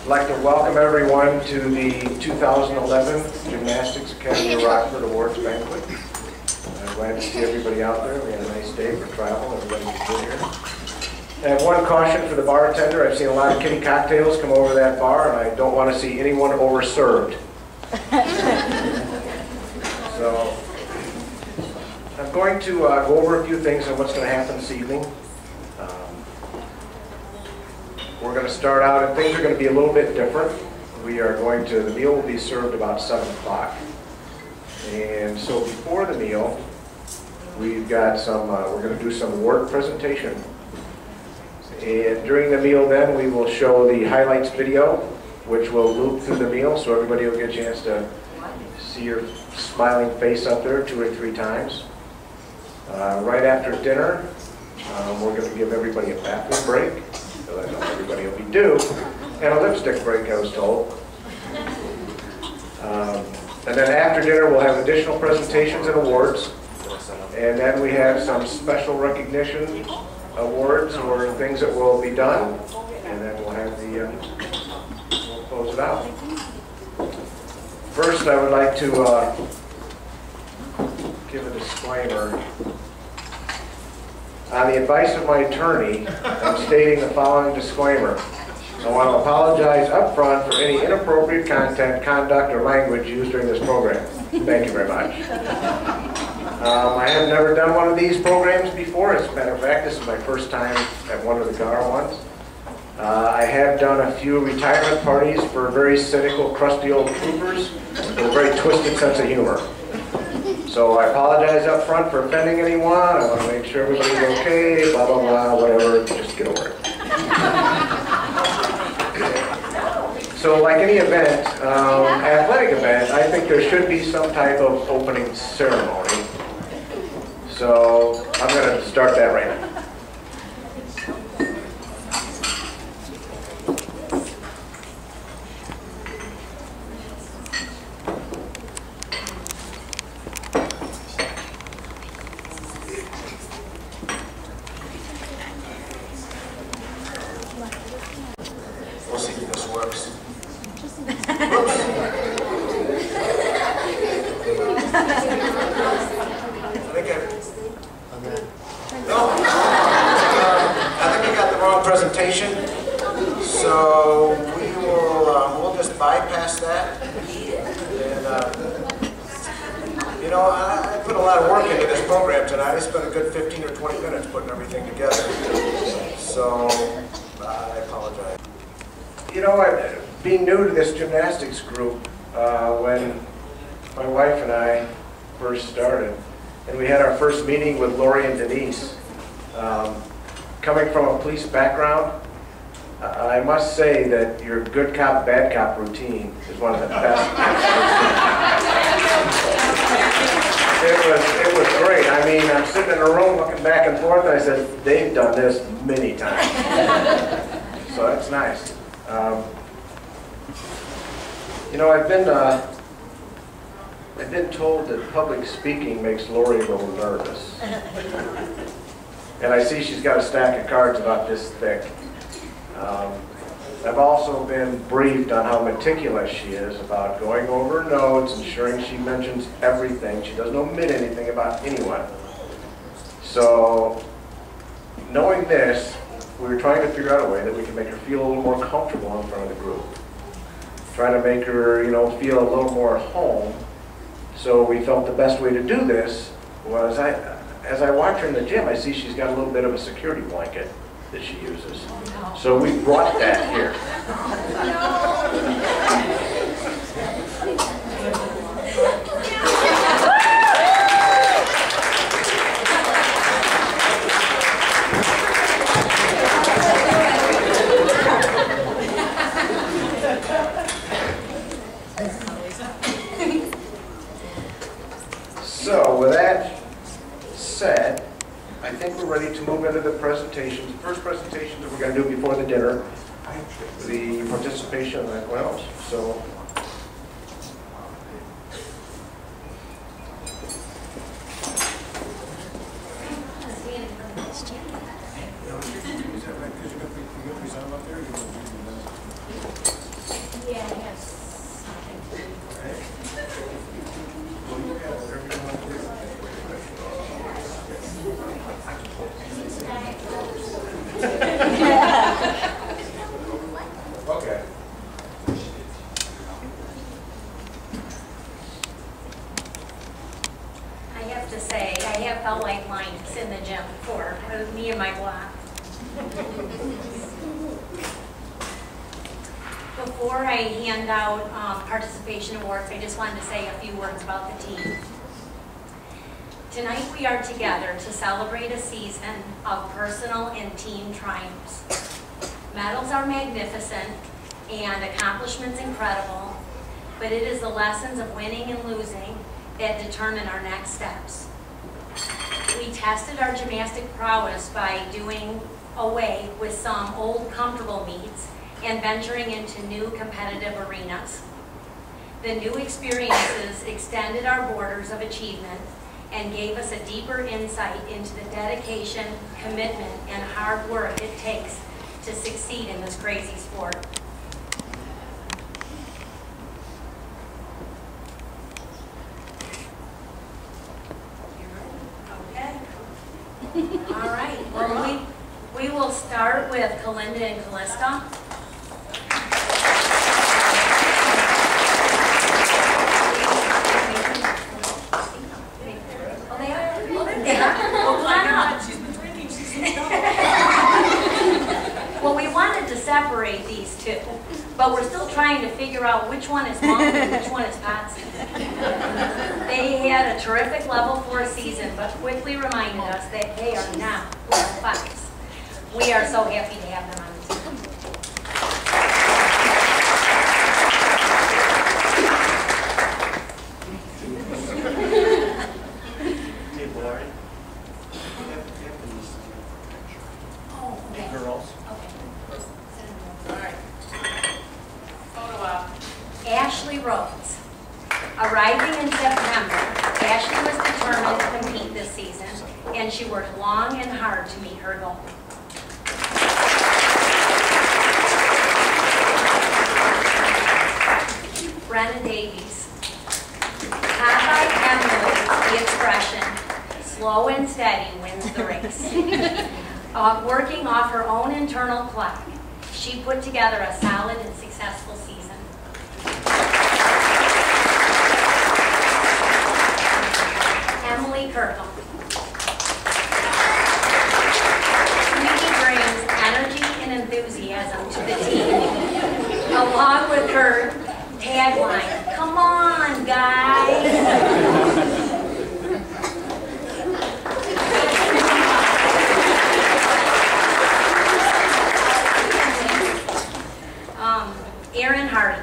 I'd like to welcome everyone to the 2011 Gymnastics Academy of Rockford Awards Banquet. I'm glad to see everybody out there. We had a nice day for travel. Everybody was good here. I have one caution for the bartender. I've seen a lot of kitty cocktails come over that bar, and I don't want to see anyone overserved. So I'm going to go over a few things on what's going to happen this evening. We're going to start out, and things are going to be a little bit different. The meal will be served about 7 o'clock. And so before the meal, we've got we're going to do some award presentation. And during the meal then, we will show the highlights video, which will loop through the meal, so everybody will get a chance to see your smiling face up there 2 or 3 times. Right after dinner, we're going to give everybody a bathroom break. So I know everybody will be due, and a lipstick break, I was told. And then after dinner, we'll have additional presentations and awards. And then we have some special recognition awards or things that will be done. And then we'll have we'll close it out. First, I would like to give a disclaimer. On the advice of my attorney, I'm stating the following disclaimer. I want to apologize up front for any inappropriate content, conduct, or language used during this program. Thank you very much. I have never done one of these programs before. As a matter of fact, this is my first time at one of the GAR ones. I have done a few retirement parties for very cynical, crusty old troopers with a very twisted sense of humor. So I apologize up front for offending anyone. I want to make sure everybody's okay, blah, blah, blah, whatever. Just get over it. So like any event, athletic event, I think there should be some type of opening ceremony. So I'm going to start that right now. We'll see if this works. I think I got the wrong presentation, so we'll just bypass that. And you know, I put a lot of work into this program tonight. I spent a good 15 or 20 minutes putting everything together. So I apologize. You know, being new to this gymnastics group, when my wife and I first started, and we had our first meeting with Lori and Denise, coming from a police background, I must say that your good cop, bad cop routine is one of the best. It was great. I mean, I'm sitting in a room looking back and forth, and I said, they've done this many times. So that's nice. You know, I've been told that public speaking makes Lori a little nervous. And I see she's got a stack of cards about this thick. I've also been briefed on how meticulous she is about going over her notes, ensuring she mentions everything. She doesn't omit anything about anyone. So, knowing this, we were trying to figure out a way that we can make her feel a little more comfortable in front of the group. Trying to make her, you know, feel a little more at home. So we felt the best way to do this was, as I watch her in the gym, I see she's got a little bit of a security blanket that she uses. So we brought that here. So with that said, I think we're ready to move into the presentations. The first presentation that we're going to do before the dinner, the participation of everyone else. So Yeah, yes. Okay. I have to say, I have felt like lions in the gym before. It was me and my block. Before I hand out participation awards, I just wanted to say a few words about the team. Tonight we are together to celebrate a season of personal and team triumphs. Medals are magnificent and accomplishments incredible, but it is the lessons of winning and losing that determine our next steps. We tested our gymnastic prowess by doing away with some old comfortable meets and venturing into new competitive arenas. The new experiences extended our borders of achievement and gave us a deeper insight into the dedication, commitment, and hard work it takes to succeed in this crazy sport. Okay. All right. Well, we will start with Kalinda and Callista. Well, we wanted to separate these two, but we're still trying to figure out which one is Mom and which one is Patsy. They had a terrific level 4 season, but quickly reminded us that they are not level 5s. We are so happy to have them on the team. Ashley Rhodes. Arriving in September, Ashley was determined to compete this season, and she worked long and hard to meet her goal. Brenna Davies. Popeye emulates the expression, slow and steady wins the race. Working off her own internal clock, she put together a solid and successful season. Emily Kirkham. Sweetie brings energy and enthusiasm to the team, along with her tagline, "Come on, guys." Erin Hardy.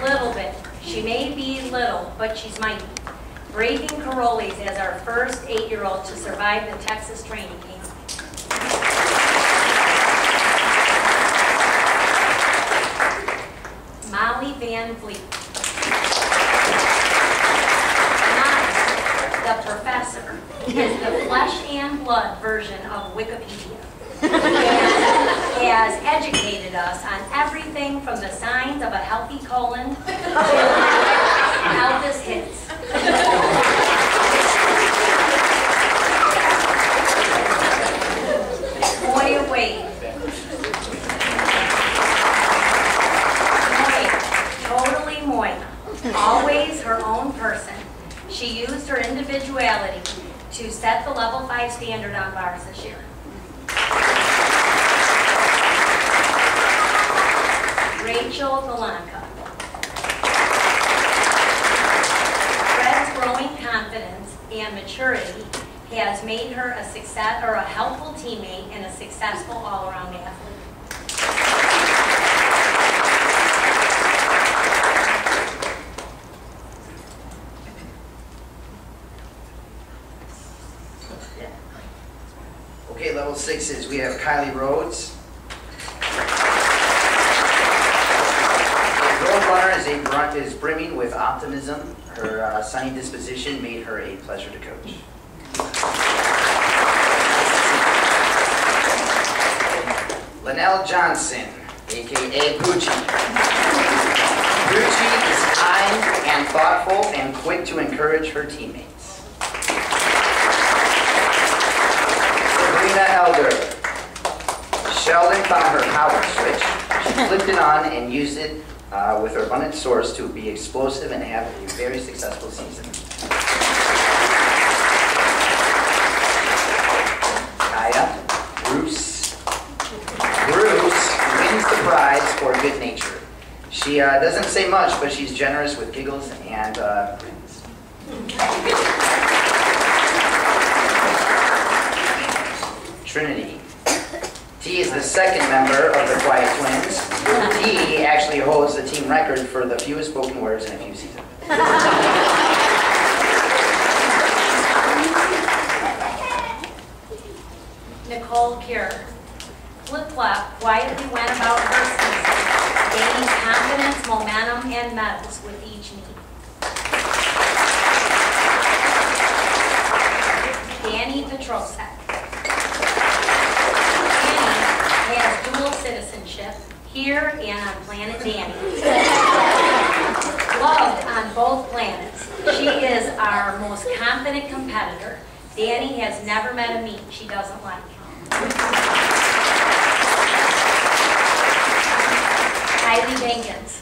Little bit. She may be little, but she's mighty. Breaking Caroli's as our first 8-year-old to survive the Texas training camp. Molly Van Vliet. The professor is the flesh and blood version of Wikipedia. And has educated us on everything from the signs of a healthy colon to Elvis hits. Moya Wade. Totally Moya. Always her own person. She used her individuality to set the level 5 standard on bars this year. Rachel Galanka. Fred's growing confidence and maturity has made her a success or a helpful teammate and a successful all-around athlete. Okay, level 6s, we have Kylie Rhodes. Roadrunner is brimming with optimism. Her sunny disposition made her a pleasure to coach. Linnell Johnson, aka Gucci. Gucci is kind and thoughtful and quick to encourage her teammates. Sabrina Elder. Sheldon found her power switch. She flipped it on and used it with her abundant source to be explosive and have a very successful season. Kaya. Bruce. Bruce wins the prize for good nature. She doesn't say much, but she's generous with giggles and grins. Trinity. T is the second member of the Quiet Twins. T actually holds the team record for the fewest spoken words in a few seasons. Nicole Cure. Flip-flop quietly went about her season, gaining confidence, momentum, and medals with each meet. Danny Petrosek. Danny has dual citizenship here and on planet Danny. Loved on both planets. She is our most confident competitor. Danny has never met a meet she doesn't like. Kylie Jenkins.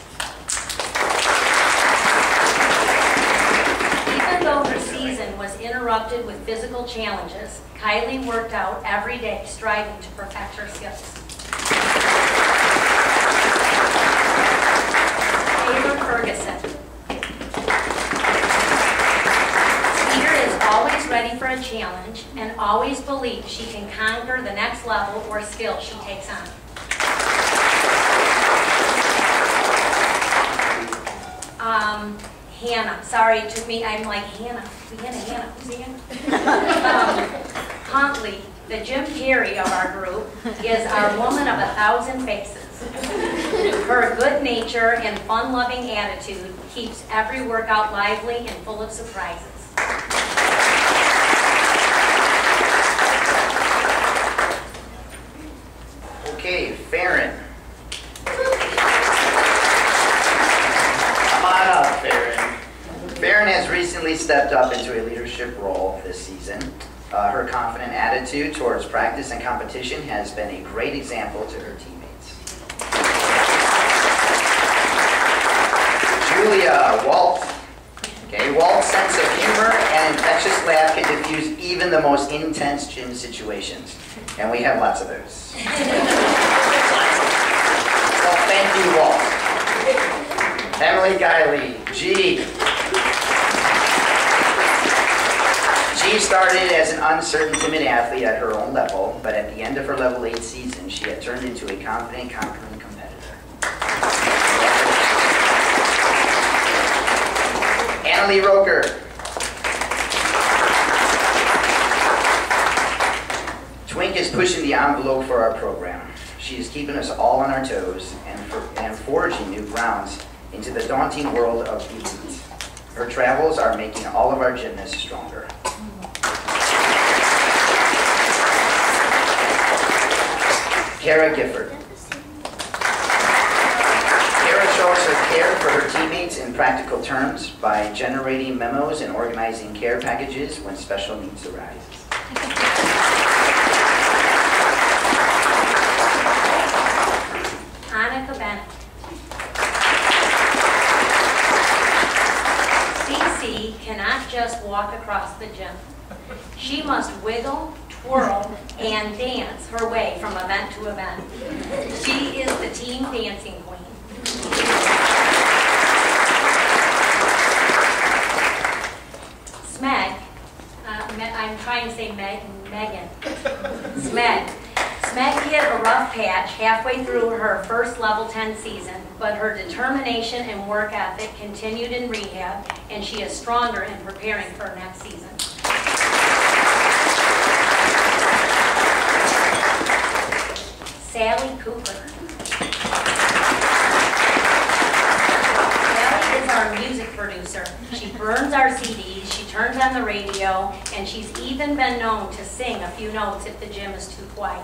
Even though her season was interrupted with physical challenges, Kylie worked out every day, striving to perfect her skills. Taylor Ferguson. Peter is always ready for a challenge and always believes she can conquer the next level or skill she takes on. Hannah. Sorry, it took me, I'm like, Hannah. Hannah. Who's Hannah? Huntley, the Jim Carrey of our group, is our woman of 1,000 faces. Her good nature and fun-loving attitude keeps every workout lively and full of surprises. Okay, Farron. Come on up, Farron. Farron has recently stepped up into a leadership role this season. Her confident attitude towards practice and competition has been a great example to her teammates. Julia Walt. Okay, Walt's sense of humor and infectious laugh can diffuse even the most intense gym situations. And we have lots of those. Well, thank you, Walt. Emily Guiley, G. She started as an uncertain, timid athlete at her own level, but at the end of her level 8 season, she had turned into a confident, conquering competitor. Annalie Roker. Twink is pushing the envelope for our program. She is keeping us all on our toes and forging new grounds into the daunting world of elite. Her travels are making all of our gymnasts stronger. Kara Gifford. Kara shows her care for her teammates in practical terms by generating memos and organizing care packages when special needs arise. Annika Bennett. Cece cannot just walk across the gym. She must wiggle, twirl, and dance her way from event to event. She is the team dancing queen. Smeg, I'm trying to say Megan. Smeg. Smeg hit a rough patch halfway through her first level 10 season, but her determination and work ethic continued in rehab, and she is stronger in preparing for next season. Sally Cooper. Sally is our our music producer. She burns our CDs, she turns on the radio, and she's even been known to sing a few notes if the gym is too quiet.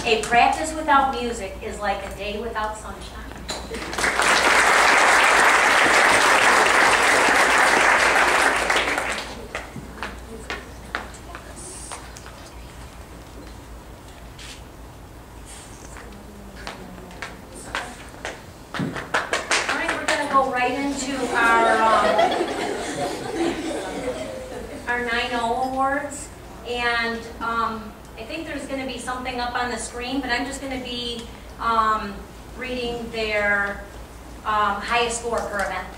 A practice without music is like a day without sunshine. Right into our 9-0 awards, and I think there's going to be something up on the screen, but I'm just going to be reading their highest score per event.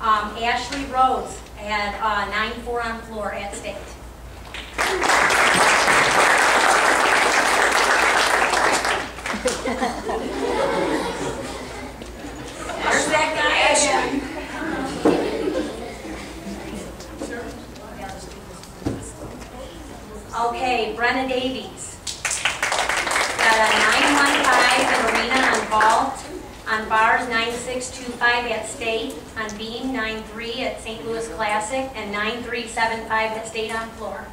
Ashley Rhodes had 9-4 on floor at state. There's that guy. Okay, Brenna Davies got a 9-1-5 in arena on vault, on bars 9-6-2-5 at state, on beam 9-3 at St. Louis Classic, and 9-3-7-5 at state on floor.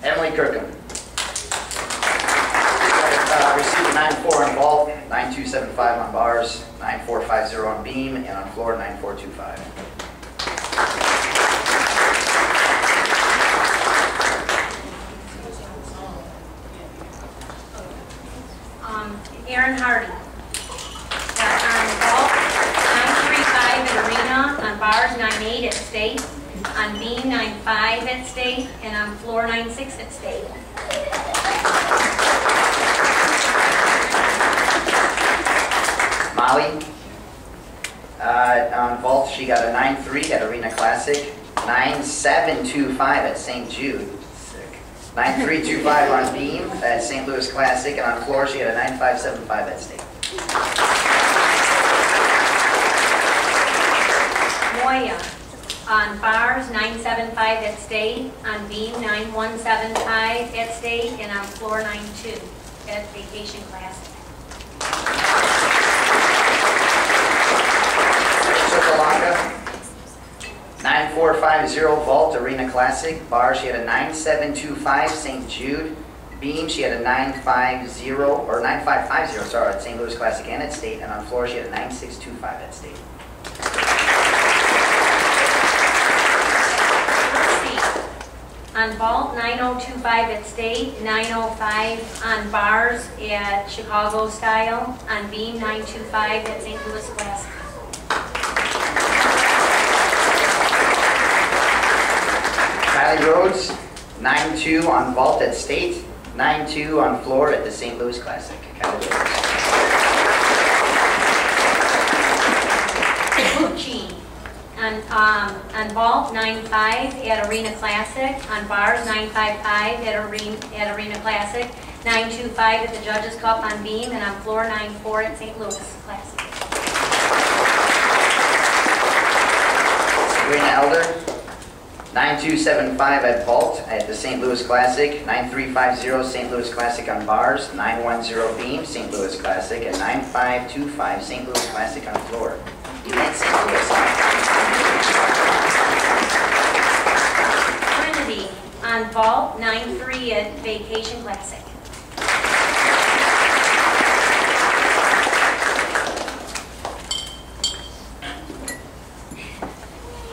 Emily Kirkham. Received 9-4 on vault, 9-2-7-5 on bars, 9-4-5-0 on beam, and on floor 9-4-2-5. Aaron Hardy got on vault 9-3-5 in arena, on bars 9-8 at state, on beam 9-5 at state, and on floor 9-6 at state. Molly, on vault she got a 9-3 at Arena Classic, 9-7-2-5 at St. Jude, 9-3-2-5 on beam at St. Louis Classic, and on floor she had a 9-5-7-5 at state. Moya, on bars 9-7-5 at state, on beam 9-1-7-5 at state, and on floor 9-2 at Vacation Classic. Sokolaka, 9-4-5-0 vault Arena Classic, bar she had a 9-7-2-5 St. Jude, beam she had a 9-5-0 or 9-5-5-0 sorry at St. Louis Classic and at state, and on floor she had a 9-6-2-5 at state. On vault, 9-0-2-5 at state, 9-0-5 on bars at Chicago style, on beam 9-2-5 at St. Louis Classic. Kylie Rhodes, 9-2 on vault at state, 9-2 on floor at the St. Louis Classic. Kylie Rhodes. Gucci, on vault 9-5 at Arena Classic, on bars 9-5-5 at Arena Classic, 9-2-5 at the Judges Cup on beam, and on floor 9-4 at St. Louis Classic. Sabrina Elder, 9-2-7-5 at vault at the St. Louis Classic, 9-3-5-0 St. Louis Classic on bars, 9-1-0 beam St. Louis Classic, and 9-5-2-5 St. Louis Classic on floor. Trinity, on vault 9-3 at Vacation Classic.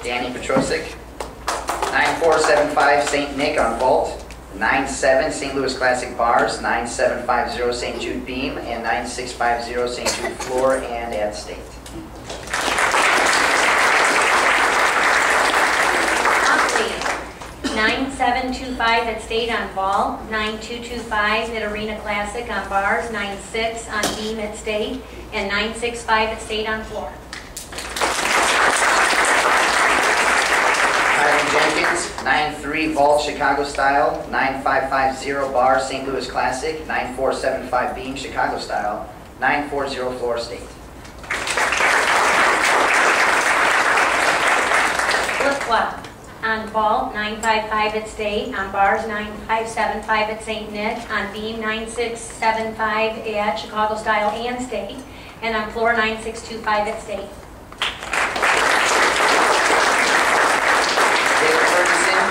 Danny Petrosic, 9-4-7-5 St. Nick on vault, 9-7 St. Louis Classic bars, 9-7-5-0 St. Jude beam, and 9-6-5-0 St. Jude floor and at state. Utley, 9-7-2-5 at state on vault, 9-2-2-5 at Arena Classic on bars, 9-6 on beam at state, and 9-6-5 at state on floor. Jenkins, 9-3 vault Chicago style, 9-5-5-0 bar St. Louis Classic, 9-4-7-5 beam Chicago style, 9-4-0 floor state. Flip-flop. On vault, 955 at State. On bars, 9575 at St. Nick. On beam, 9675 at Chicago Style and State. And on floor, 9625 at State. David Ferguson,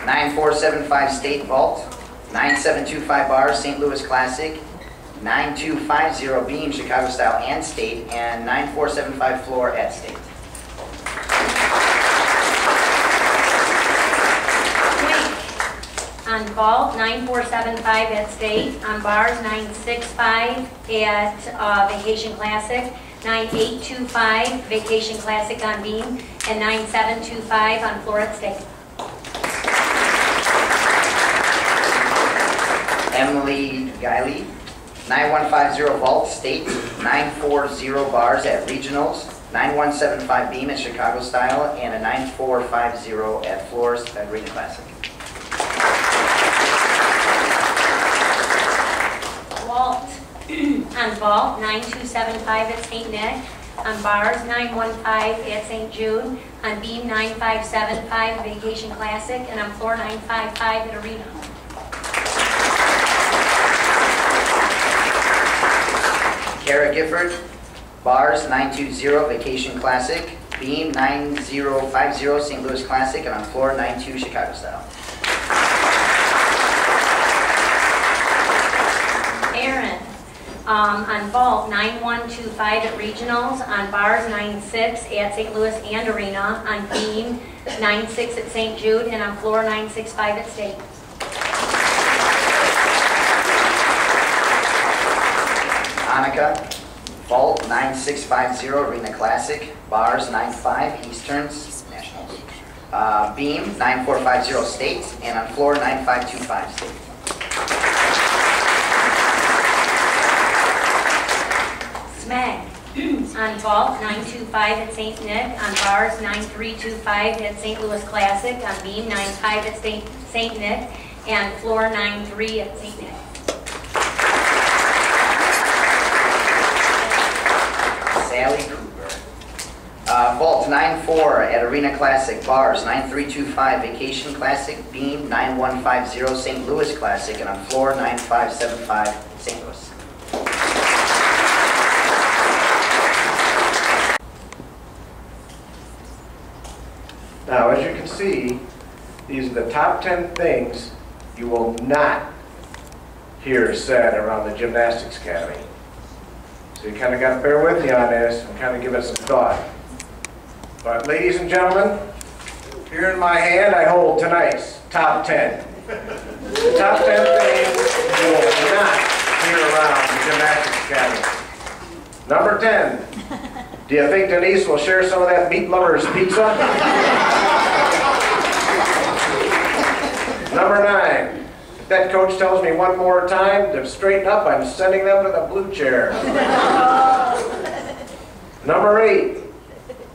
9475 State Vault, 9725 bars, St. Louis Classic, 9250 beam, Chicago Style and State, and 9475 floor at State. On vault, 9475 at State. On bars, 965 at Vacation Classic, 9825 Vacation Classic on beam, and 9725 on floor at State. Emily Guiley, 9150 vault, State, 940 bars at Regionals, 9175 beam at Chicago Style, and a 9450 at floors at Arena Classic. On vault, 9275 at St. Nick. On bars, 915 at St. Jude. On beam, 9575 Vacation Classic. And on floor, 955 at Arena. Kara Gifford, bars, 920 Vacation Classic. Beam, 9050 St. Louis Classic. And on floor, 92 Chicago Style. Aaron. On vault, 9125 at Regionals. On bars, 96 at St. Louis and Arena. On beam, 96 at St. Jude. And on floor, 965 at State. Annika, vault, 9650 Arena Classic. Bars, 95 Easterns, Nationals. Beam, 9450 State. And on floor, 9525 State. Smeg. On vault, 925 at St. Nick. On bars, 9325 at St. Louis Classic. On beam, 95 at St. Nick. And floor, 93 at St. Nick. Sally Cooper. Vault, 94 at Arena Classic. Bars, 9325 Vacation Classic. Beam, 9150 St. Louis Classic. And on floor, 9575 St. Louis. Now, as you can see, these are the top 10 things you will not hear said around the Gymnastics Academy. So you kind of got to bear with me on this and kind of give it some thought. But ladies and gentlemen, here in my hand I hold tonight's top 10. The top 10 things you will not hear around the Gymnastics Academy. Number 10. Do you think Denise will share some of that meat lover's pizza? Number 9. If that coach tells me one more time to straighten up, I'm sending them to the blue chair. Number 8.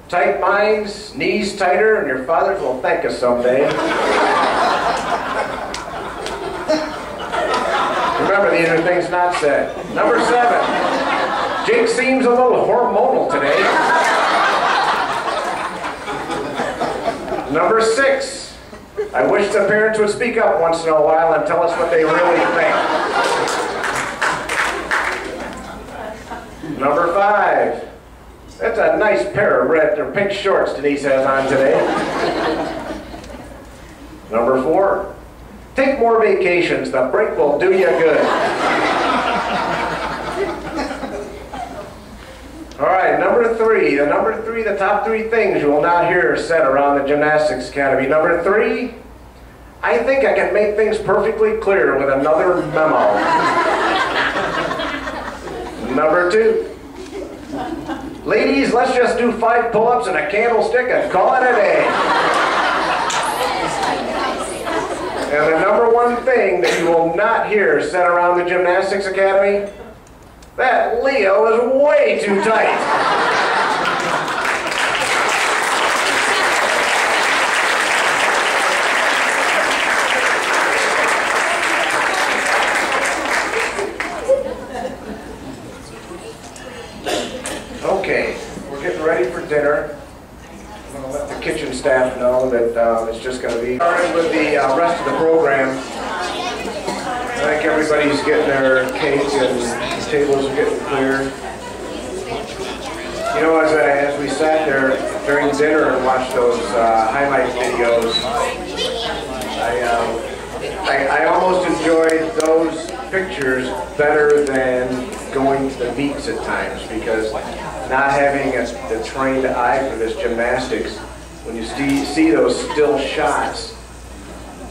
Tight minds, knees tighter, and your fathers will thank us someday. Remember, these are things not said. Number 7. Jake seems a little hormonal today. Number 6. I wish the parents would speak up once in a while and tell us what they really think. Number 5. That's a nice pair of red or pink shorts Denise has on today. Number 4. Take more vacations. The break will do you good. All right, number 3. The top 3 things you will not hear said around the Gymnastics Academy. Number 3, I think I can make things perfectly clear with another memo. Number 2, ladies, let's just do 5 pull-ups and a candlestick and call it a day. And the number 1 thing that you will not hear said around the Gymnastics Academy, that Leo is way too tight. Okay, we're getting ready for dinner. I'm going to let the kitchen staff know that it's just going to be starting with the rest of the program. I think everybody's getting their cake and the tables are getting cleared. You know, as we sat there during dinner and watched those highlight videos, I almost enjoyed those pictures better than going to the meets at times, because not having a trained eye for this gymnastics, when you see those still shots,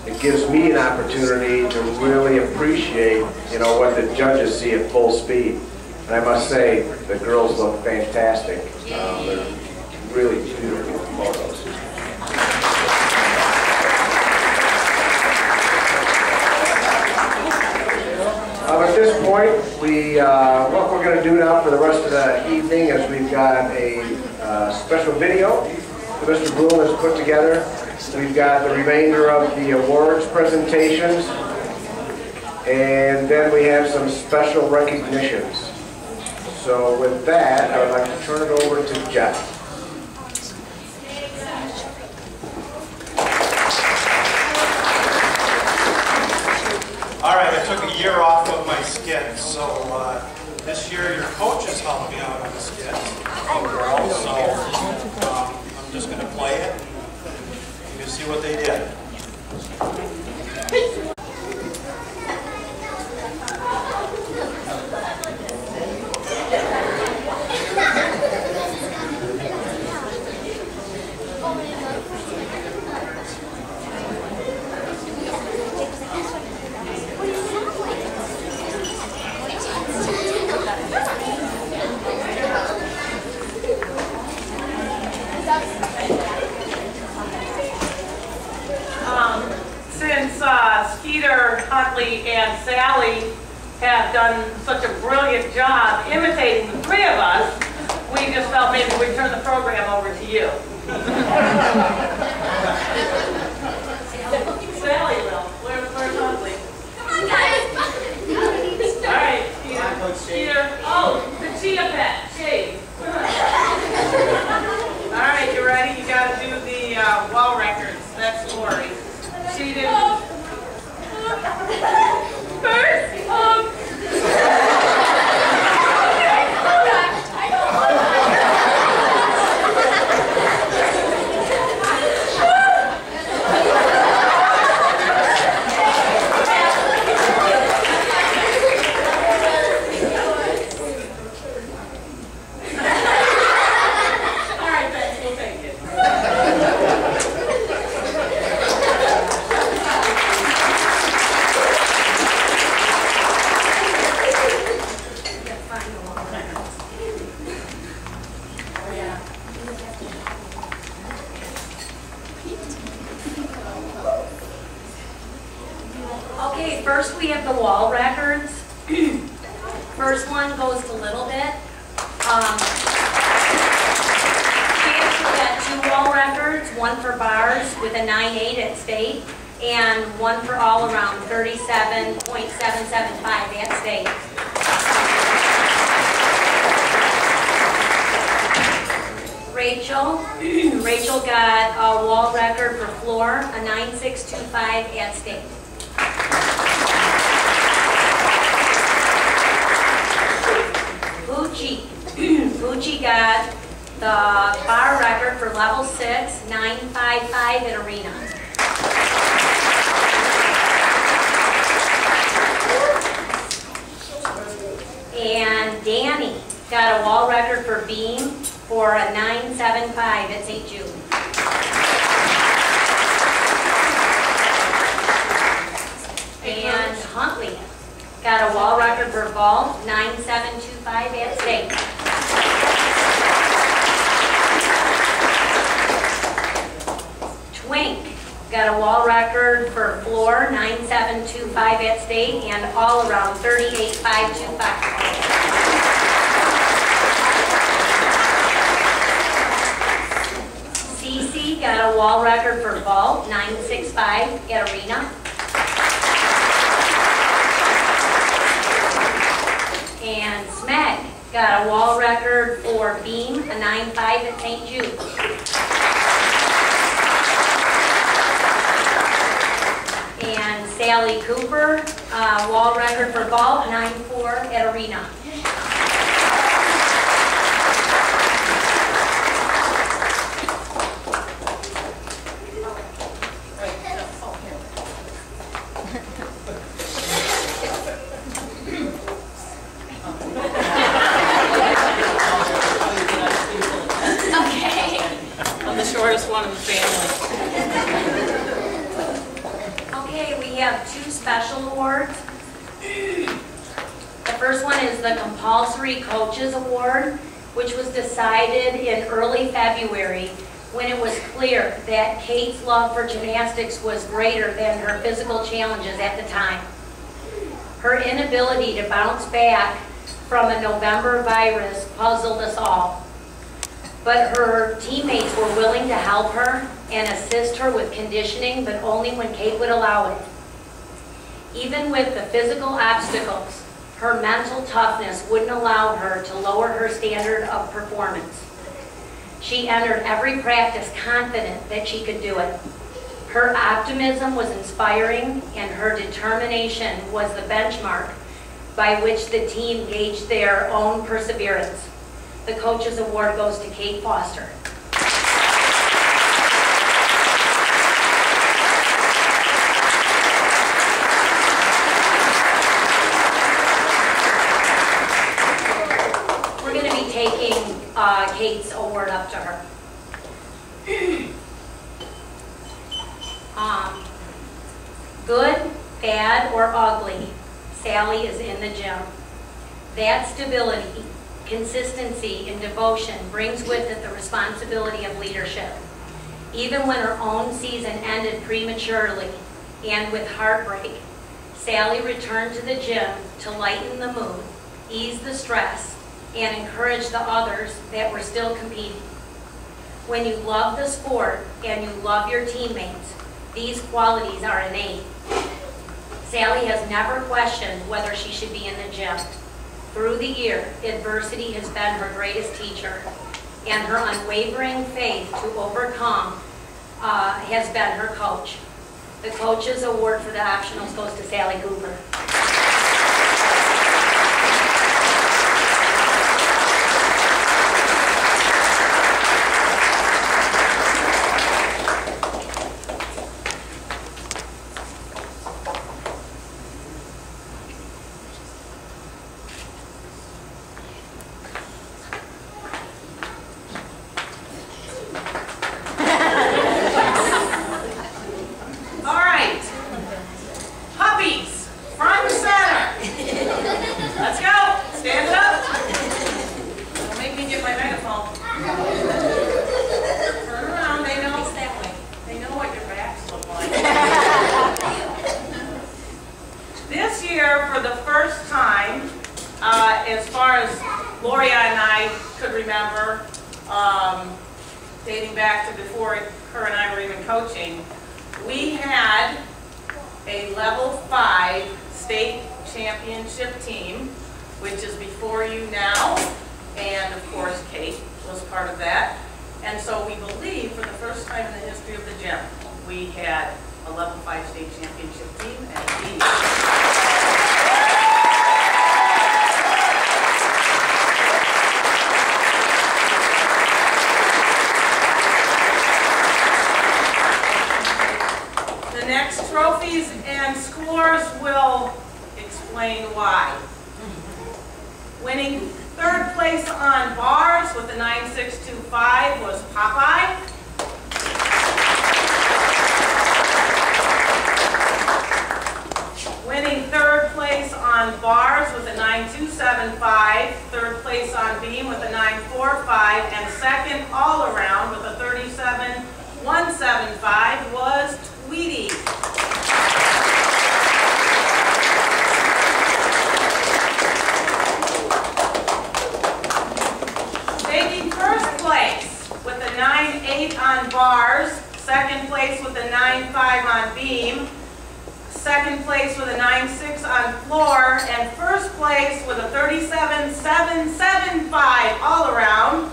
it gives me an opportunity to really appreciate, you know, what the judges see at full speed. And I must say, the girls look fantastic. They're really beautiful photos. At this point, what we're going to do now for the rest of the evening is we've got a special video that Mr. Bruin has put together. We've got the remainder of the awards presentations, and then we have some special recognitions. So with that, I would like to turn it over to Jeff. All right, I took a year off of my skit, so this year your coaches helped me out on the skit. So I'm just going to play it. You can see what they did. Huntley and Sally have done such a brilliant job imitating the three of us, we just felt maybe we'd turn the program over to you. Sally will. Where's Huntley? Come on, guys. All right, Skeeter. Oh, the Chia Pet. Chase. All right, you ready? You got to do the wall records. That's Lori. She did. First, first we have the wall records. First one goes to Little Bit. Chance will get 2 wall records, one for bars with a 9.8 at state, and one for all around 37.775 at state. Rachel got a wall record for floor, a 9.625 at state. Bucci got the bar record for level 6, 9.55 at arena. And Danny got a wall record for beam for a 9.75 at St. Jude. And Huntley got a wall record for vault, 9.725 at state. Twink got a wall record for floor, 9.725 at state, and all around 38.525. CC got a wall record for vault, 9.65 at arena. And Smeg got a wall record for beam, a 9.5 at St. Jude. Sally Cooper, wall record for vault, 9.4 at arena. Shortest one in the family. Okay, we have 2 special awards. The first one is the Compulsory Coaches Award, which was decided in early February when it was clear that Kate's love for gymnastics was greater than her physical challenges at the time. Her inability to bounce back from a November virus puzzled us all. But her teammates were willing to help her and assist her with conditioning, but only when Kate would allow it. Even with the physical obstacles, her mental toughness wouldn't allow her to lower her standard of performance. She entered every practice confident that she could do it. Her optimism was inspiring, and her determination was the benchmark by which the team gauged their own perseverance. The Coaches Award goes to Kate Foster. We're going to be taking Kate's award up to her. Good, bad, or ugly, Sally is in the gym. That stability, consistency, and devotion brings with it the responsibility of leadership. Even when her own season ended prematurely and with heartbreak, Sally returned to the gym to lighten the mood, ease the stress, and encourage the others that were still competing. When you love the sport and you love your teammates, these qualities are innate. Sally has never questioned whether she should be in the gym. Through the year, adversity has been her greatest teacher, and her unwavering faith to overcome has been her coach. The Coaches Award for the optionals goes to Sally Cooper. Dating back to before her and I were even coaching, we had a level 5 state championship team, which is before you now, and of course Kate was part of that. And so we believe for the first time in the history of the gym, we had a level 5 state championship team, and we trophies and scores will explain why. Winning 3rd place on bars with a 9.625 was Popeye. Winning 3rd place on bars with a 9.275, 3rd place on beam with a 9.45, and 2nd all around with a 37.175 was Tweety. Taking 1st place with a 9.8 on bars, 2nd place with a 9.5 on beam, 2nd place with a 9.6 on floor, and 1st place with a 37.775 all around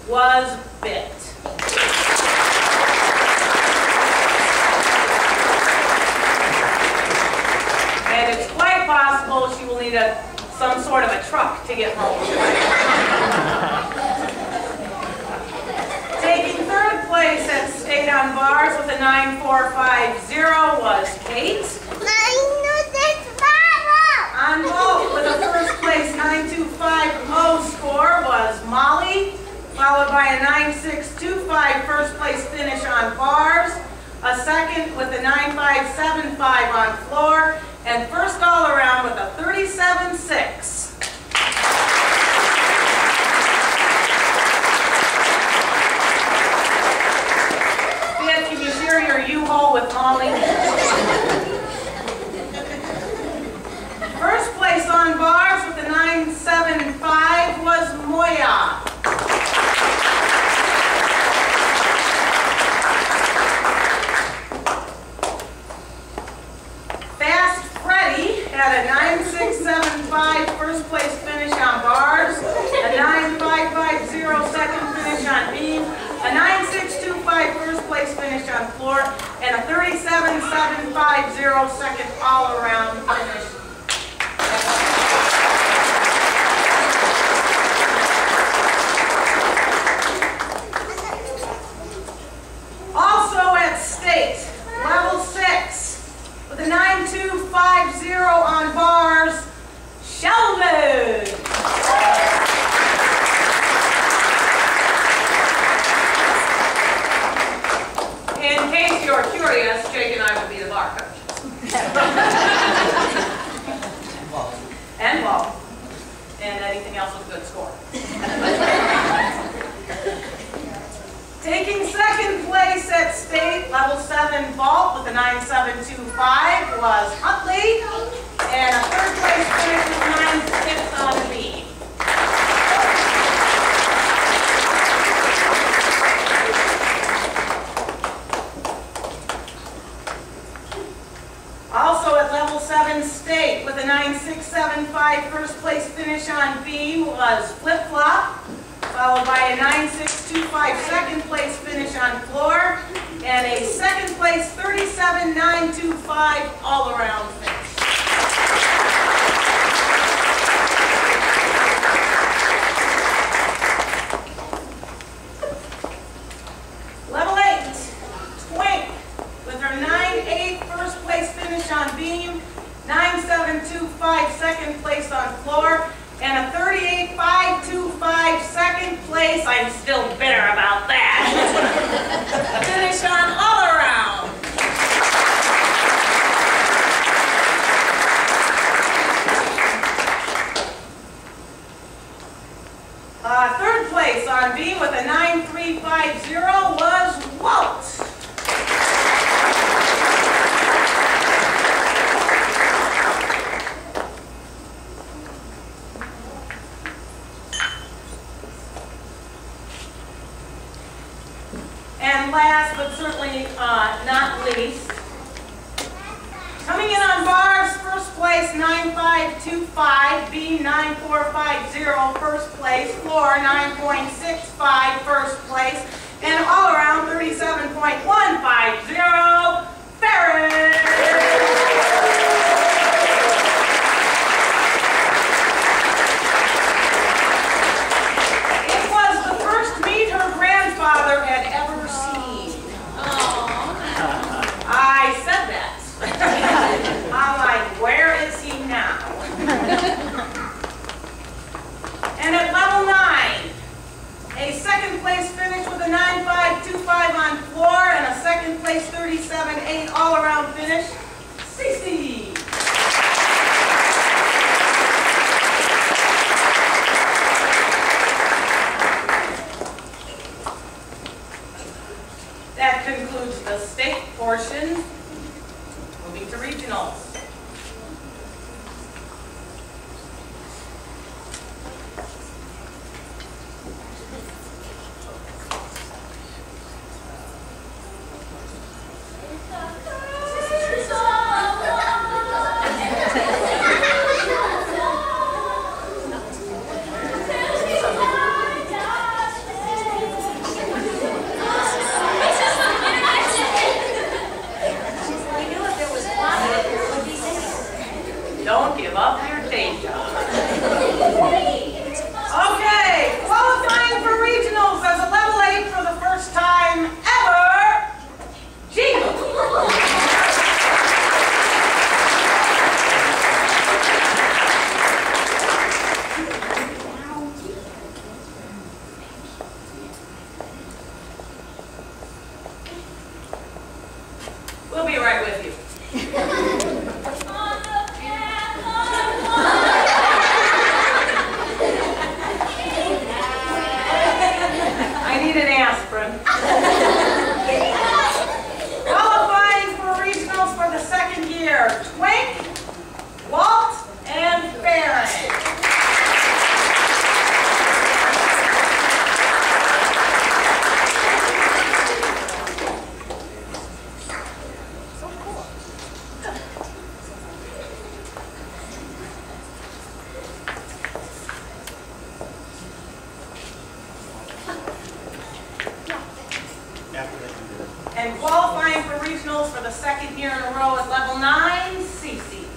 was Bit. possible she will need some sort of a truck to get home. Taking third place at state on bars with a 9.450 was Kate. On vault with a first place 9.250 score was Molly, followed by a 9.625 first place finish on bars, a second with a 9.575 on floor, and first all around with a 37.6. Dad, can you share your U-Haul with Molly? First place on bars with a 9.75 was Moya. Fast Freddy had a 9.675 first place finish on bars, a 9.550 second finish on beam, a 9.625 first place finish on floor, and a 37.750 second all-around finish. Also at state, level 6, with a 9.250 on bars, Sheldon. In case you're curious, Jake and I would be the bar coaches. And Walt. And anything else with a good score. Taking second place at state, level 7 vault with a 9.725 was Huntley, and a third place finish with 9.6 on the beam. Also at level 7 state with a 9.675 first place finish on beam was Flip Flop, followed by a 9.625 second place finish on floor, and a second place 37.925 all around finish. Level 8, Twink, with her 9.8 first place finish on beam, 9.725 second place on floor, and a 38.525 second place, I'm still bitter about that, finish on all around. Third place on beam with a 9.350 was Walt. And last but certainly not least, coming in on bars, first place 9.525, B 9.450 first place, floor 9.65 first place, and all around 37.150, Ferris! It was the first meet her grandfather had ever seen. I said that. I'm like, where is he now? And at level 9, a second place finish with a 9.525 on floor and a second place 37.8 all around finish, Cece. That concludes the state portion. Moving to regionals. We'll be right with you. I need an aspirin. Qualifying for regionals for the second year, Twink, Walt, and Farron. And qualifying for regionals for the second year in a row at level 9, Cece.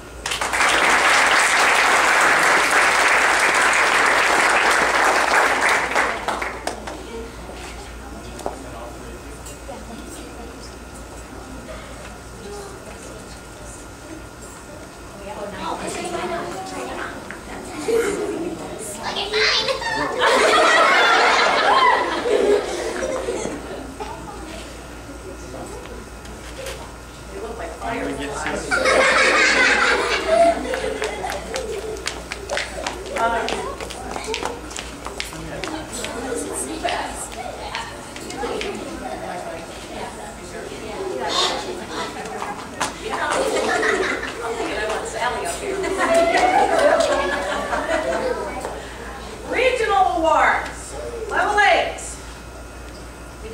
Regional awards, level 8.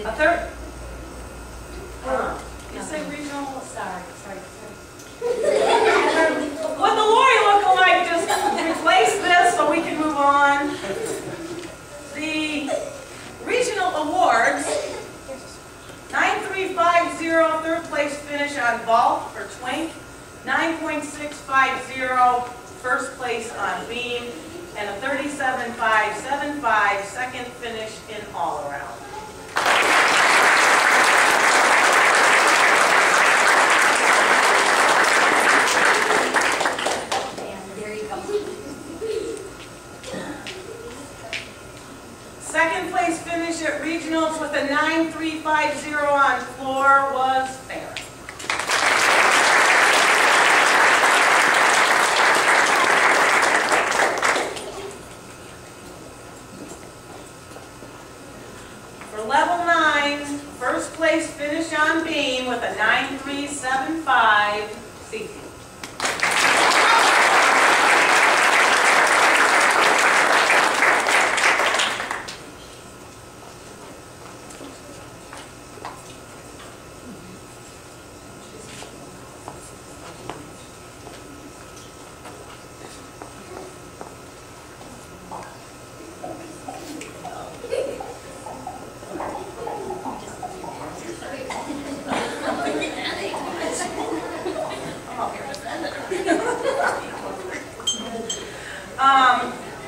A third. You say regional? Sorry. Would the Lori look-alike just replace this so we can move on? The regional awards, 9350, third place finish on vault for Twink, 9.650, first place on beam, and a 37.575 second finish in all around. Second place finish at regionals with a 9.350 on floor was Farron. For level 9, first place finish on beam with a 9.375 Cece.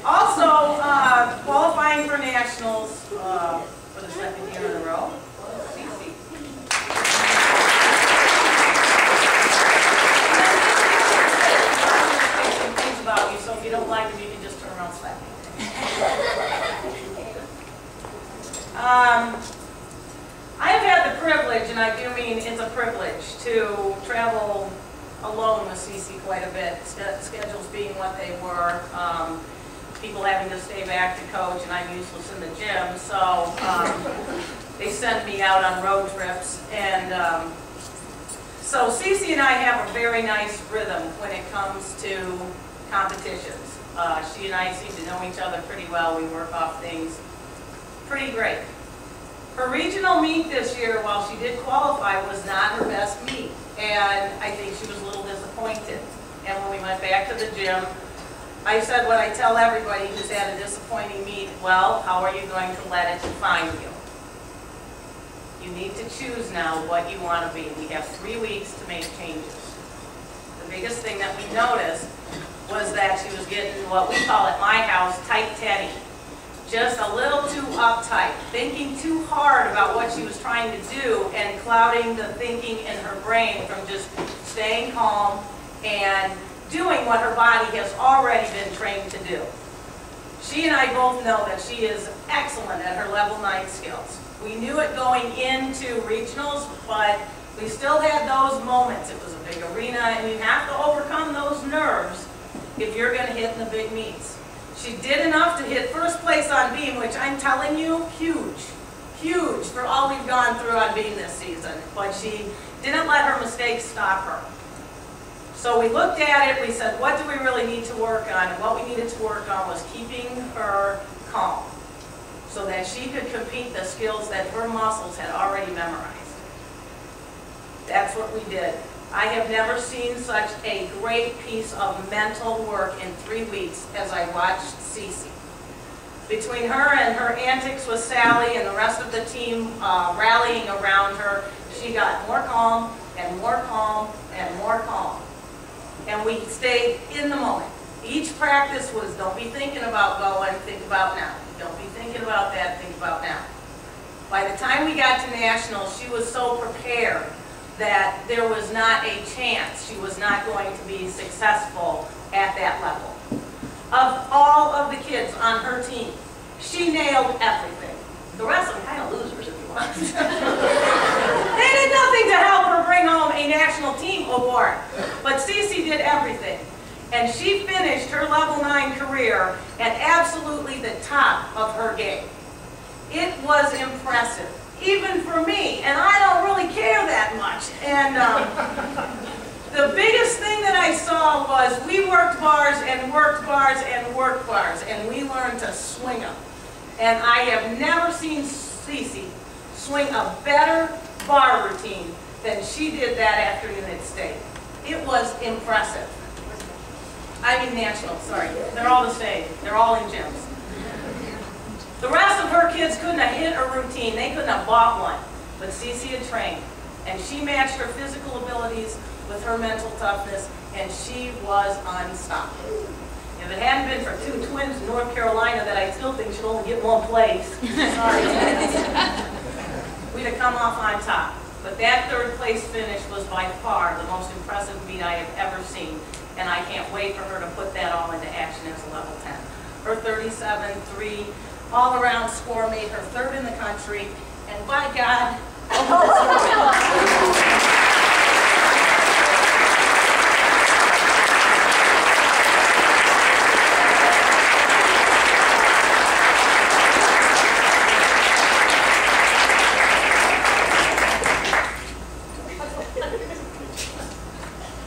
Also, qualifying for nationals for the second year in a row, Cece. Some things about you, so if you don't like them, you can just turn around and slap me. I have had the privilege, and I do mean it's a privilege, to travel alone with Cece quite a bit, schedules being what they were, people having to stay back to coach, and I'm useless in the gym, so they send me out on road trips, and so Cece and I have a very nice rhythm when it comes to competitions. She and I seem to know each other pretty well. We work off things pretty great. Her regional meet this year, while she did qualify, was not her best meet. And I think she was a little disappointed. And when we went back to the gym, I said what I tell everybody who's had a disappointing meet, well, how are you going to let it define you? You need to choose now what you want to be. We have 3 weeks to make changes. The biggest thing that we noticed was that she was getting what we call at my house tight-tenny. Just a little too uptight, thinking too hard about what she was trying to do and clouding the thinking in her brain from just staying calm and doing what her body has already been trained to do. She and I both know that she is excellent at her level 9 skills. We knew it going into regionals, but We still had those moments. It was a big arena, and you have to overcome those nerves if you're going to hit in the big meets. She did enough to hit first place on beam, which I'm telling you, huge. Huge for all we've gone through on beam this season. But she didn't let her mistakes stop her. So we looked at it, we said, what do we really need to work on? And what we needed to work on was keeping her calm so that she could compete the skills that her muscles had already memorized. That's what we did. I have never seen such a great piece of mental work in 3 weeks as I watched Cece. Between her and her antics with Sally and the rest of the team rallying around her, she got more calm and more calm and more calm. And we stayed in the moment. Each practice was, don't be thinking about going, think about now. Don't be thinking about that, think about now. By the time we got to nationals, she was so prepared that there was not a chance she was not going to be successful at that level. Of all of the kids on her team, she nailed everything. The rest of them kind of losers, if you want. They did nothing to help her bring home a national team award. But Cece did everything. And she finished her level 9 career at absolutely the top of her game. It was impressive, even for me, and I don't really care that much. And the biggest thing that I saw was we worked bars and worked bars and worked bars, and we learned to swing them. And I have never seen Cece swing a better bar routine than she did that afternoon at state. It was impressive. I mean national, sorry. They're all the same. They're all in gyms. The rest of her kids couldn't have hit a routine. They couldn't have bought one. But Cece had trained. And she matched her physical abilities with her mental toughness, and she was unstoppable. If it hadn't been for 2 twins in North Carolina that I still think should only get 1 place, sorry, we'd have come off on top. But that 3rd place finish was by far the most impressive meet I have ever seen, and I can't wait for her to put that all into action as a level 10. Her 37.3 all-around score made her 3rd in the country, and by God,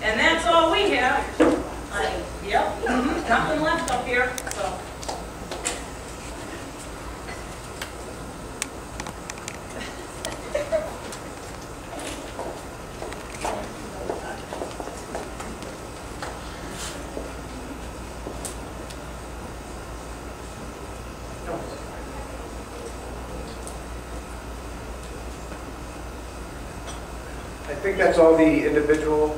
and that's all we have. Yep, nothing left up here. So. I think that's all the individual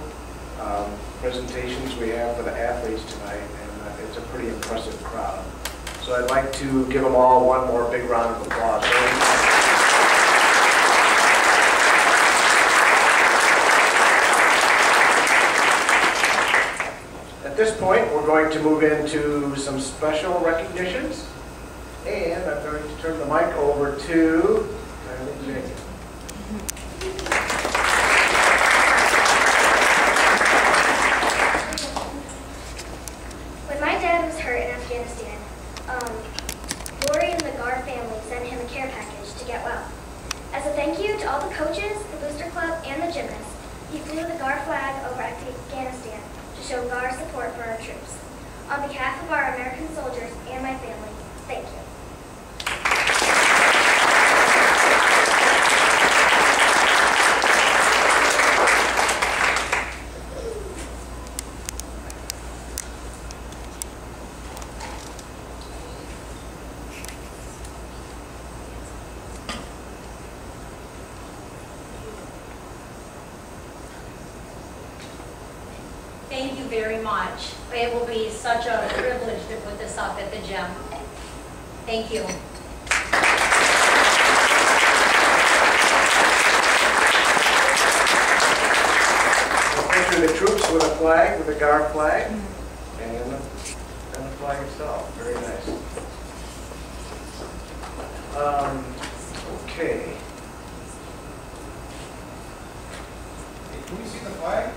presentations we have for the athletes tonight, and it's a pretty impressive crowd. So I'd like to give them all one more big round of applause. At this point, we're going to move into some special recognitions, and I'm going to turn the mic over to Jacob. When my dad was hurt in Afghanistan, Lori and the Gar family sent him a care package to get well. As a thank you to all the coaches, the booster club, and the gymnasts, he flew the Gar flag over Afghanistan to show Gar support for our troops. On behalf of our American soldiers and my family, thank you. Thank you very much. It will be such a privilege to put this up at the gym. Thank you. We'll picture the troops with a flag, with a Gar flag, and the flag itself. Very nice. Okay. Can we see the flag?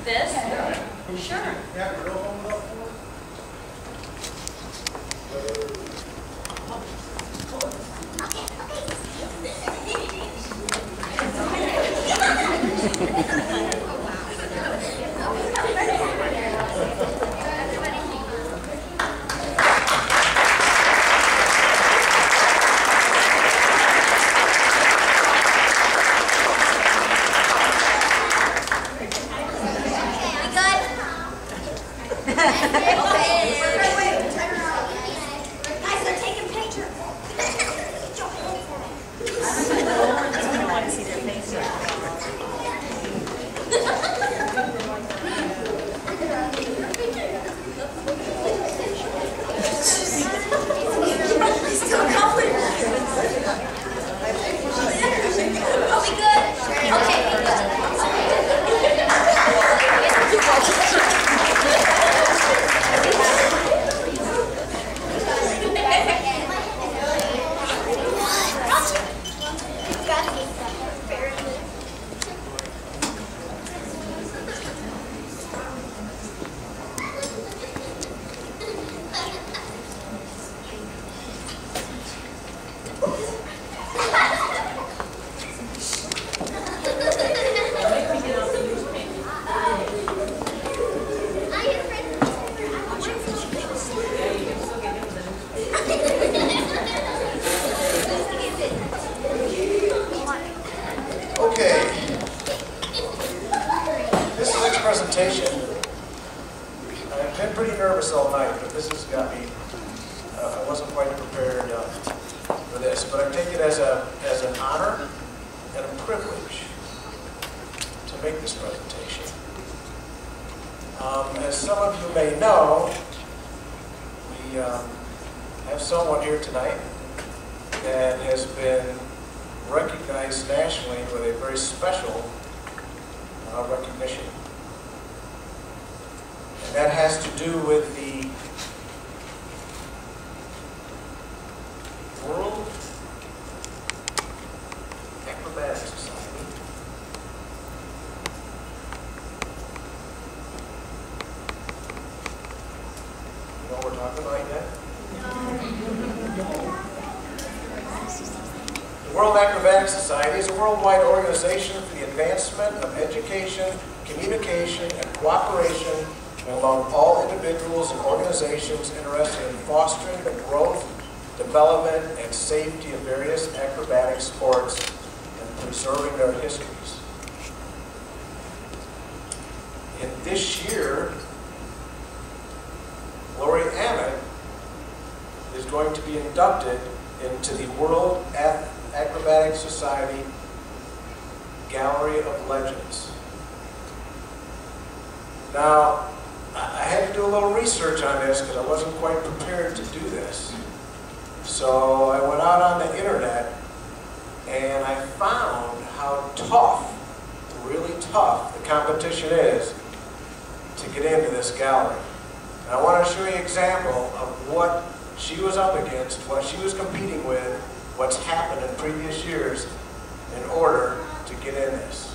This? Yeah. Sure. Yeah, we're going hold it up for us. I've been pretty nervous all night, but this has got me, I wasn't quite prepared for this, but I take it as an honor and a privilege to make this presentation. As some of you may know, we have someone here tonight that has been recognized nationally with a very special recognition. And that has to do with the World Acrobatics Society. You know what we're talking about yet? The World Acrobatics Society is a worldwide organization for the advancement of education, communication, and cooperation among all individuals and organizations interested in fostering the growth, development, and safety of various acrobatic sports and preserving their histories. In this year, Lori Amick is going to be inducted into the World Acrobatic Society Gallery of Legends. Now, I had to do a little research on this because I wasn't quite prepared to do this. So I went out on the internet and I found how tough, really tough, the competition is to get into this gallery. And I want to show you an example of what she was up against, what she was competing with, what's happened in previous years in order to get in this.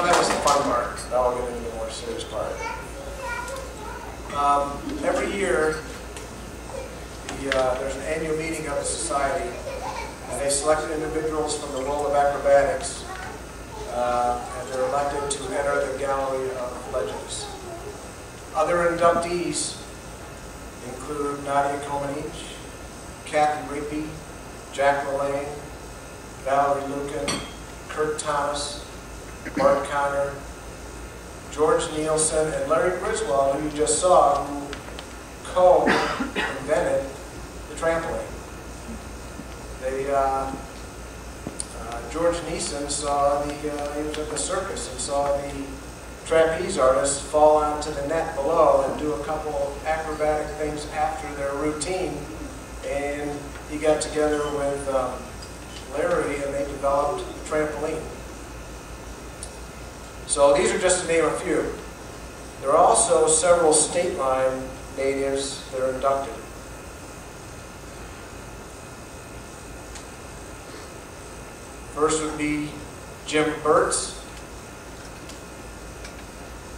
That was the fun part. Now we'll get into the more serious part. Every year, there's an annual meeting of the society, and they select individuals from the world of acrobatics, and they're elected to enter the Gallery of Legends. Other inductees include Nadia Comaneci, Kathy Rigby, Jack LaLanne, Valerie Lucan, Kurt Thomas, Mark Connor, George Nielsen, and Larry Griswold, who you just saw, who co-invented the trampoline. George Nielsen saw he was at the circus and saw the trapeze artists fall onto the net below and do a couple acrobatic things after their routine, and he got together with Larry and they developed the trampoline. So these are just to name a few. There are also several state line natives that are inducted. First would be Jim Burtz,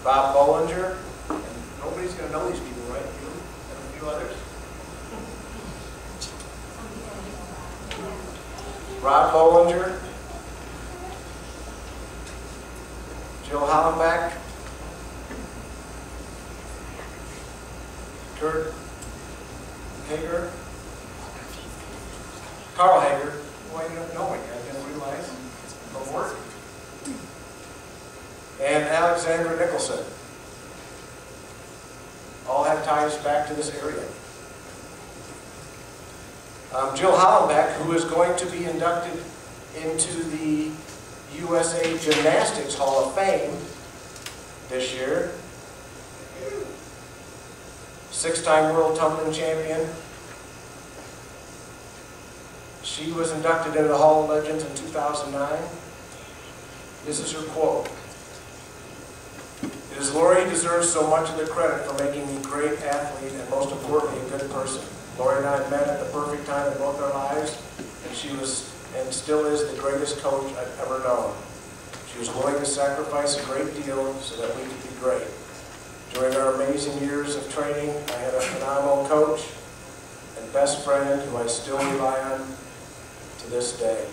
Bob Bollinger, and nobody's going to know these people, right? You and a few others. Rob Bollinger, Jill Hollenbach, Kurt Hager, Carl Hager. Why you don't know it? I didn't realize. Don't work. And Alexandra Nicholson. All have ties back to this area. Jill Hollenbach, who is going to be inducted into the USA Gymnastics Hall of Fame this year. 6-time world tumbling champion. She was inducted into the Hall of Legends in 2009. This is her quote. "It is Lori who deserves so much of the credit for making me a great athlete and most importantly a good person. Lori and I met at the perfect time in both our lives, and she was and still is the greatest coach I've ever known. She was willing to sacrifice a great deal so that we could be great. During our amazing years of training, I had a phenomenal coach and best friend who I still rely on to this day.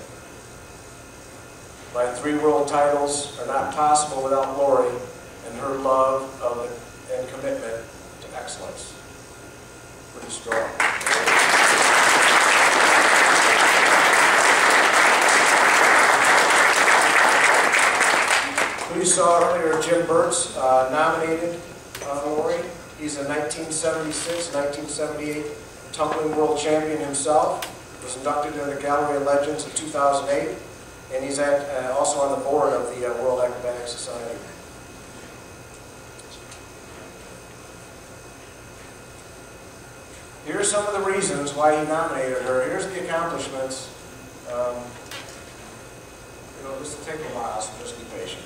My 3 world titles are not possible without Lori and her love of and commitment to excellence." Pretty strong. Who you saw earlier, Jim Burtz, nominated Lori. He's a 1976, 1978 tumbling world champion himself. Was inducted into the Gallery of Legends in 2008, and he's also on the board of the World Acrobatic Society. Here are some of the reasons why he nominated her. Here's the accomplishments. This will take a while, so just be patient.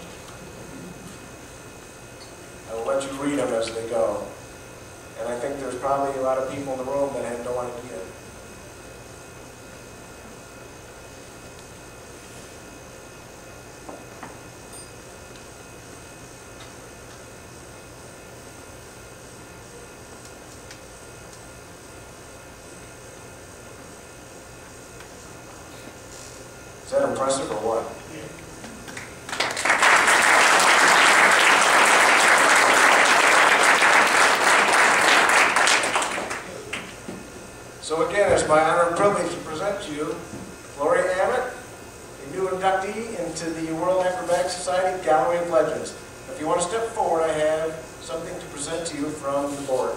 I will let you read them as they go. And I think there's probably a lot of people in the room that have no idea. Is that impressive or what? So again, it's my honor and privilege to present to you Lori Abbott, a new inductee into the World Acrobatic Society Gallery of Legends. If you want to step forward, I have something to present to you from the board.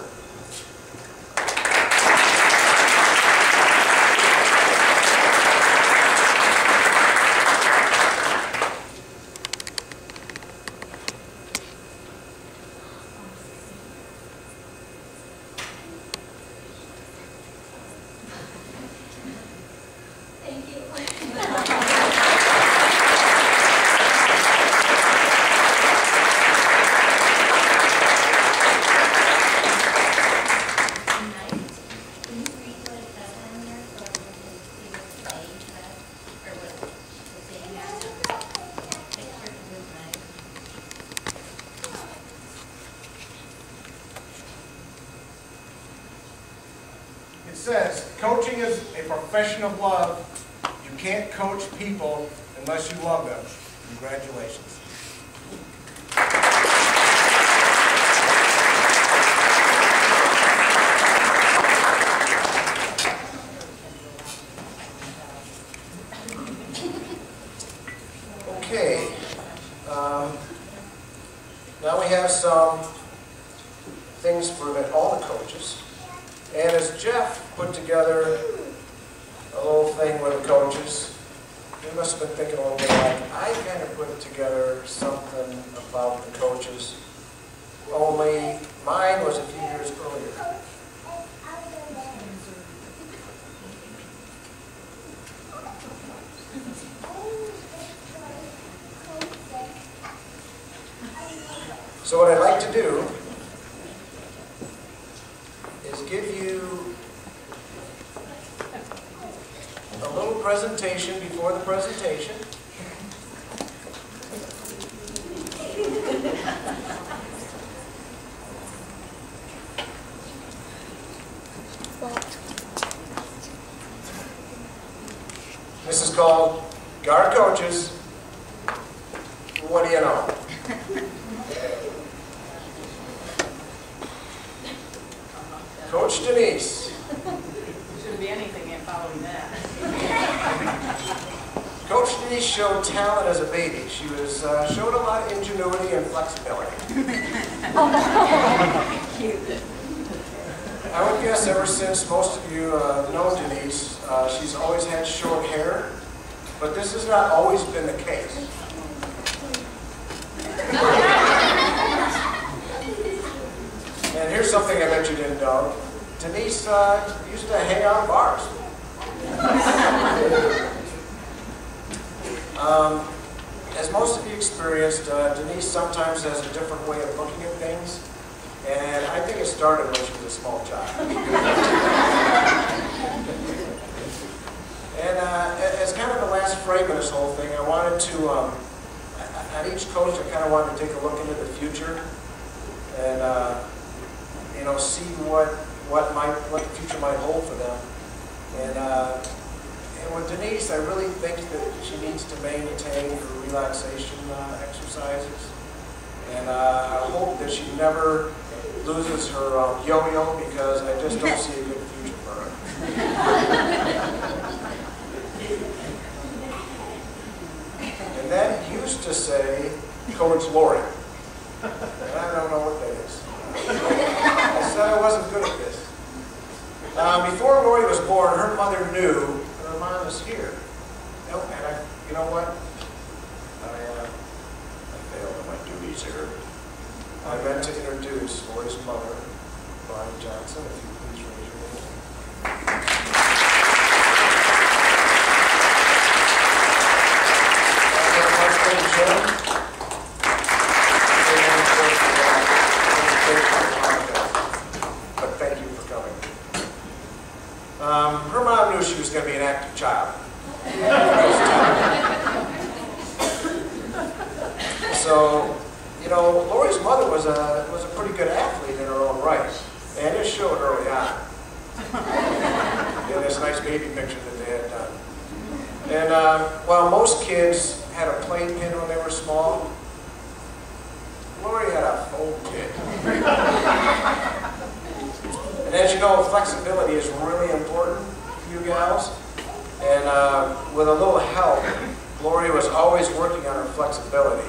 It says, coaching is a profession of love. You can't coach people unless you love them. Congratulations. Okay. Now we have some things for all the coaches. And as Jeff put together a little thing with the coaches, he must have been thinking a little bit like, I kind of put together something about the coaches, only mine was a few years earlier. So what I'd like to do is give you a little presentation before the presentation. This is called Guard Coaches. What do you know? Coach Denise. Shouldn't be anything in following that. Coach Denise showed talent as a baby. She was showed a lot of ingenuity and flexibility. I would guess ever since most of you know Denise, she's always had short hair, but this has not always been the case. And here's something I bet you didn't know. Denise used to hang out in bars. As most of you experienced, Denise sometimes has a different way of looking at things. And I think it started when she was a small child. And as kind of the last frame of this whole thing, I wanted to, at each coach, I kind of wanted to take a look into the future and you know, see what the future might hold for them. And with Denise, I really think that she needs to maintain her relaxation exercises. And I hope that she never loses her yo-yo, because I just don't see a good future for her. And that used to say Coach Lori. And I don't know what that is. I said I wasn't good at this. Before Lori was born, her mother knew her mom was here. And you know what? I failed in my duties here. I meant to introduce Lori's mother, Bonnie Johnson. If you please raise your hand. But thank you for coming. Her mom knew she was going to be an active child. So, you know, Lori's mother was a pretty good athlete in her own right, and it showed early on. In this nice baby picture that they had done. And while most kids had a playpen when they were small, Lori had a foam kit. And as you know, flexibility is really important for you gals. And with a little help, Lori was always working on her flexibility.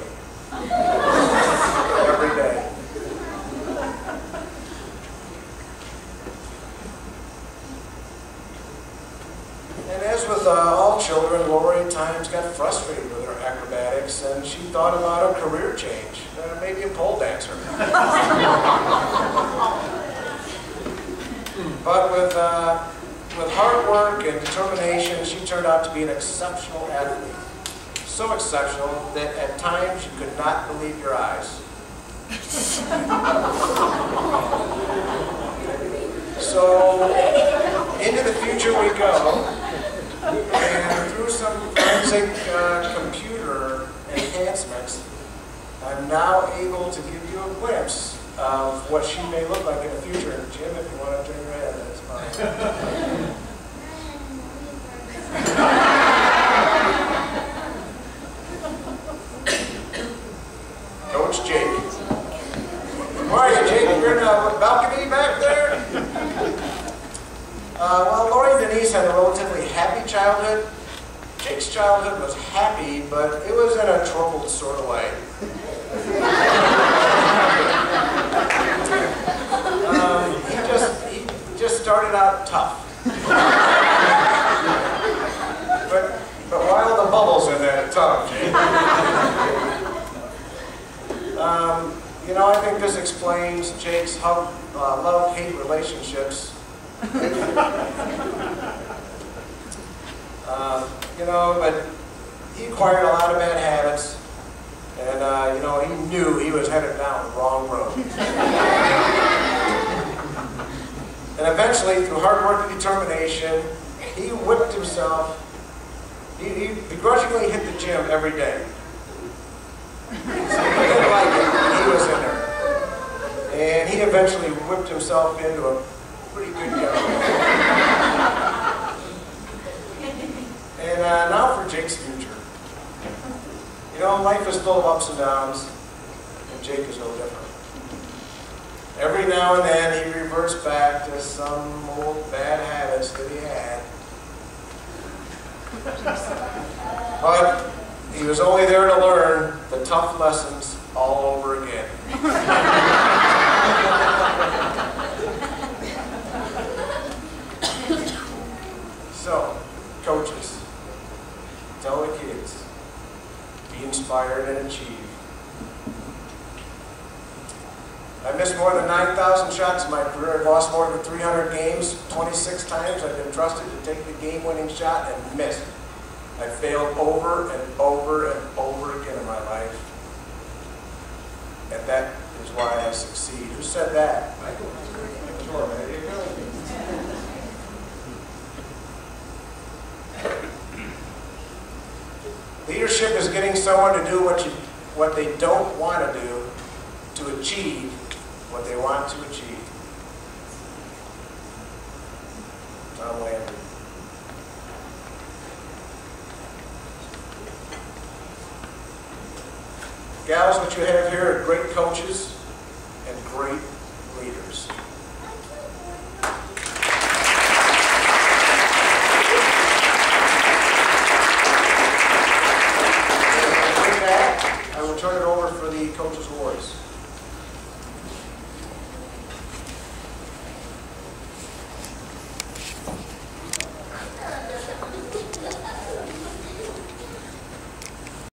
Every day. And as with all children, Lori at times got frustrated with her acrobatics, and she thought about a career change, maybe a pole dancer. But with hard work and determination, she turned out to be an exceptional athlete. So exceptional that at times you could not believe your eyes. So into the future we go, and through some forensic computer enhancements, I'm now able to give you a glimpse of what she may look like in the future. Jim, if you want to turn your head, that's fine. Coach Jake. How are you, Jake? You're in the balcony back there? Well, Lori and Denise had a relatively happy childhood. Jake's childhood was happy, but it was in a troubled sort of way. He just started out tough. but while the bubbles in that tongue, Jake. You know, I think this explains Jake's love-hate relationships. You know, but he acquired a lot of bad habits, and you know, he knew he was headed down the wrong road. And eventually, through hard work and determination, he whipped himself. He begrudgingly hit the gym every day. So he didn't like it. He was in there. And he eventually whipped himself into a pretty good guy. And now for Jake's future. You know, life is full of ups and downs, and Jake is no different. Every now and then he reverts back to some old bad habits that he had. But he was only there to learn the tough lessons all over again. So, coaches, tell the kids, be inspired and achieve. I've missed more than 9,000 shots in my career. I've lost more than 300 games. 26 times I've been trusted to take the game-winning shot and missed. I failed over and over and over again in my life. And that is why I succeed. Who said that? Michael. Sure, there you go. Leadership is getting someone to do what they don't want to do to achieve what they want to achieve. Tom Landry. Gals, what you have here are great coaches and great leaders.